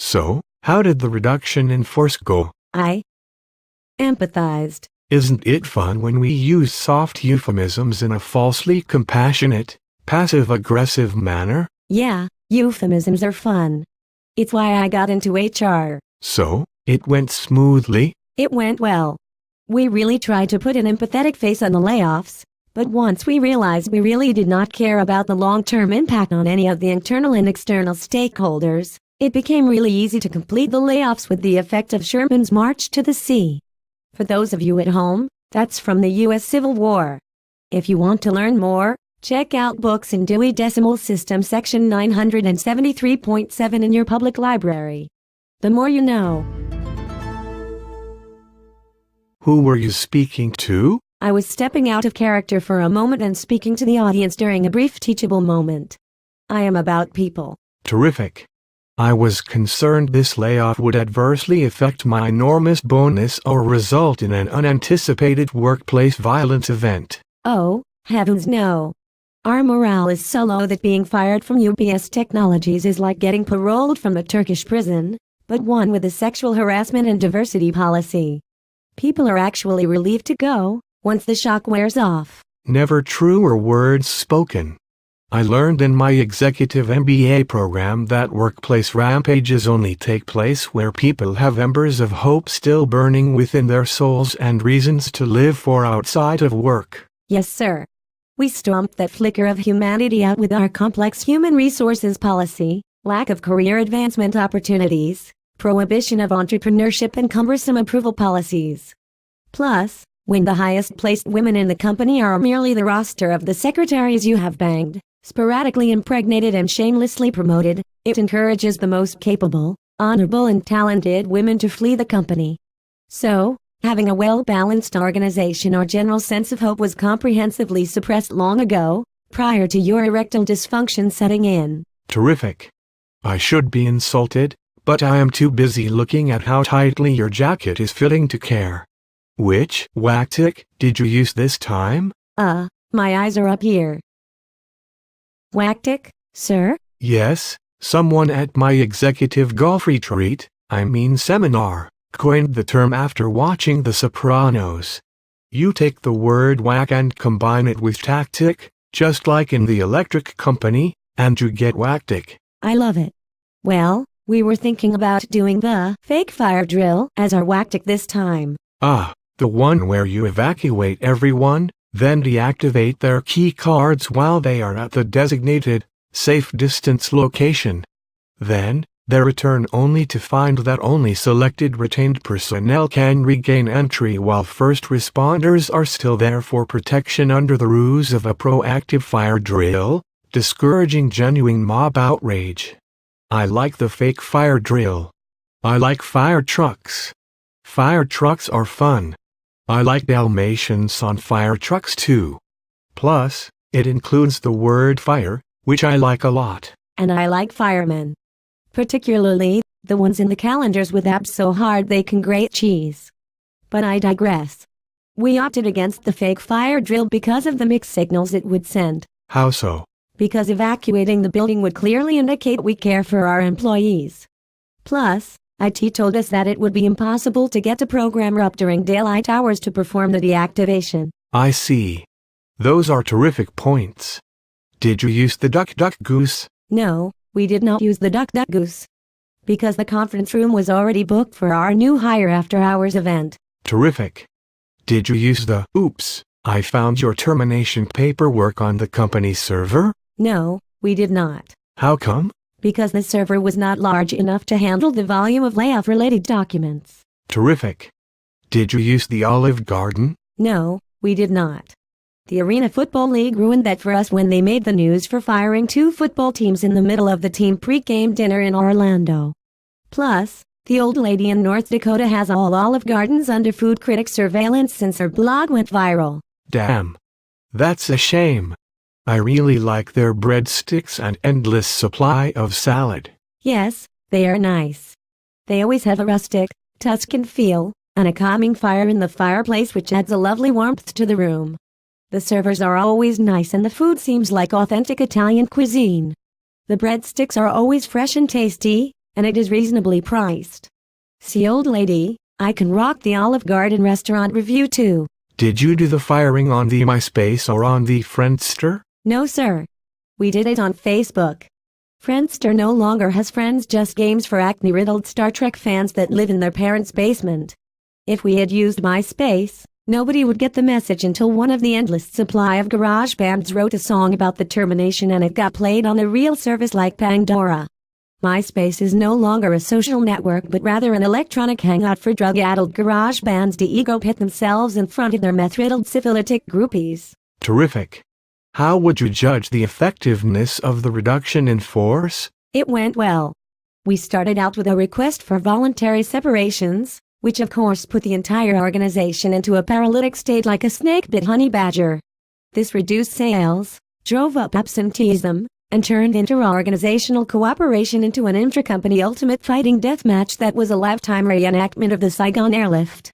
So, how did the reduction in force go? I empathized. Isn't it fun when we use soft euphemisms in a falsely compassionate, passive-aggressive manner? Yeah, euphemisms are fun. It's why I got into HR. So, it went smoothly? It went well. We really tried to put an empathetic face on the layoffs, but once we realized we really did not care about the long-term impact on any of the internal and external stakeholders, it became really easy to complete the layoffs with the effect of Sherman's March to the Sea. For those of you at home, that's from the U.S. Civil War. If you want to learn more, check out Books in Dewey Decimal System section 973.7 in your public library. The more you know. Who were you speaking to? I was stepping out of character for a moment and speaking to the audience during a brief teachable moment. I am about people. Terrific. I was concerned this layoff would adversely affect my enormous bonus or result in an unanticipated workplace violence event. Oh, heavens no. Our morale is so low that being fired from UPS Technologies is like getting paroled from a Turkish prison, but one with a sexual harassment and diversity policy. People are actually relieved to go, once the shock wears off. Never truer words spoken. I learned in my executive MBA program that workplace rampages only take place where people have embers of hope still burning within their souls and reasons to live for outside of work. Yes, sir. We stomped that flicker of humanity out with our complex human resources policy, lack of career advancement opportunities, prohibition of entrepreneurship and cumbersome approval policies. Plus, when the highest-placed women in the company are merely the roster of the secretaries you have banged, sporadically impregnated and shamelessly promoted, it encourages the most capable, honorable and talented women to flee the company. So, having a well-balanced organization or general sense of hope was comprehensively suppressed long ago, prior to your erectile dysfunction setting in. Terrific. I should be insulted, but I am too busy looking at how tightly your jacket is fitting to care. Which wactic did you use this time? My eyes are up here. Wactic, sir? Yes, someone at my executive golf retreat, seminar, coined the term after watching The Sopranos. You take the word whack and combine it with tactic, just like in the electric company, and you get wactic. I love it. Well, we were thinking about doing the fake fire drill as our wactic this time. Ah, the one where you evacuate everyone, then deactivate their key cards while they are at the designated, safe distance location. Then, they return only to find that only selected retained personnel can regain entry while first responders are still there for protection under the ruse of a proactive fire drill, discouraging genuine mob outrage. I like the fake fire drill. I like fire trucks. Fire trucks are fun. I like Dalmatians on fire trucks too. Plus, it includes the word fire, which I like a lot. And I like firemen. Particularly, the ones in the calendars with abs so hard they can grate cheese. But I digress. We opted against the fake fire drill because of the mixed signals it would send. How so? Because evacuating the building would clearly indicate we care for our employees. Plus, IT told us that it would be impossible to get a programmer up during daylight hours to perform the deactivation. I see. Those are terrific points. Did you use the duck goose? No, we did not use the duck goose. Because the conference room was already booked for our new hire after-hours event. Terrific. Did you use the oops, I found your termination paperwork on the company server? No, we did not. How come? Because the server was not large enough to handle the volume of layoff-related documents. Terrific. Did you use the Olive Garden? No, we did not. The Arena Football League ruined that for us when they made the news for firing 2 football teams in the middle of the team pre-game dinner in Orlando. Plus, the old lady in North Dakota has all Olive Gardens under food critic surveillance since her blog went viral. Damn. That's a shame. I really like their breadsticks and endless supply of salad. Yes, they are nice. They always have a rustic, Tuscan feel, and a calming fire in the fireplace which adds a lovely warmth to the room. The servers are always nice and the food seems like authentic Italian cuisine. The breadsticks are always fresh and tasty, and it is reasonably priced. See, old lady, I can rock the Olive Garden restaurant review too. Did you do the firing on the MySpace or on the Friendster? No, sir. We did it on Facebook. Friendster no longer has friends, just games for acne-riddled Star Trek fans that live in their parents' basement. If we had used MySpace, nobody would get the message until one of the endless supply of garage bands wrote a song about the termination and it got played on a real service like Pandora. MySpace is no longer a social network but rather an electronic hangout for drug-addled garage bands to ego-pit themselves in front of their meth-riddled syphilitic groupies. Terrific. How would you judge the effectiveness of the reduction in force? It went well. We started out with a request for voluntary separations, which of course put the entire organization into a paralytic state like a snake-bit honey badger. This reduced sales, drove up absenteeism, and turned inter-organizational cooperation into an intra-company ultimate fighting deathmatch that was a lifetime reenactment of the Saigon airlift.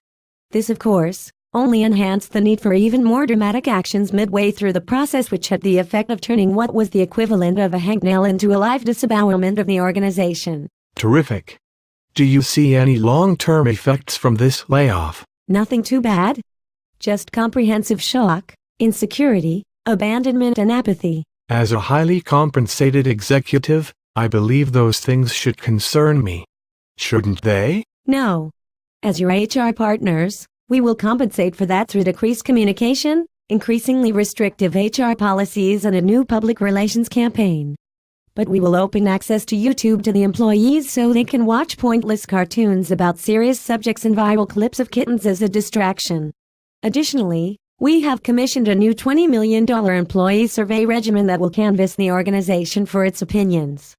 This, of course, only enhanced the need for even more dramatic actions midway through the process, which had the effect of turning what was the equivalent of a hangnail into a live disavowalment of the organization. Terrific. Do you see any long-term effects from this layoff? Nothing too bad. Just comprehensive shock, insecurity, abandonment and apathy. As a highly compensated executive, I believe those things should concern me. Shouldn't they? No. As your HR partners, we will compensate for that through decreased communication, increasingly restrictive HR policies and a new public relations campaign. But we will open access to YouTube to the employees so they can watch pointless cartoons about serious subjects and viral clips of kittens as a distraction. Additionally, we have commissioned a new $20 million employee survey regimen that will canvass the organization for its opinions.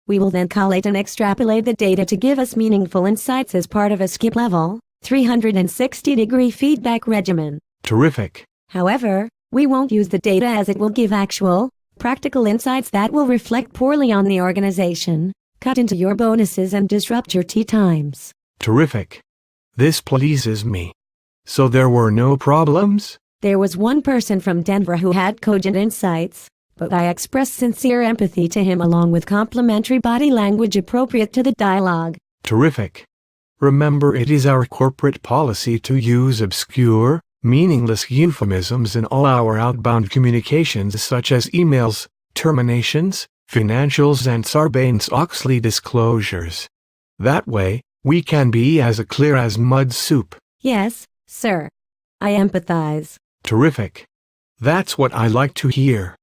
We will then collate and extrapolate the data to give us meaningful insights as part of a skip-level, 360-degree feedback regimen. Terrific. However, we won't use the data as it will give actual, practical insights that will reflect poorly on the organization, cut into your bonuses and disrupt your tea times. Terrific. This pleases me. So there were no problems? There was one person from Denver who had cogent insights, but I expressed sincere empathy to him along with complimentary body language appropriate to the dialogue. Terrific. Remember, it is our corporate policy to use obscure, meaningless euphemisms in all our outbound communications such as emails, terminations, financials and Sarbanes-Oxley disclosures. That way, we can be as clear as mud soup. Yes, sir. I empathize. Terrific. That's what I like to hear.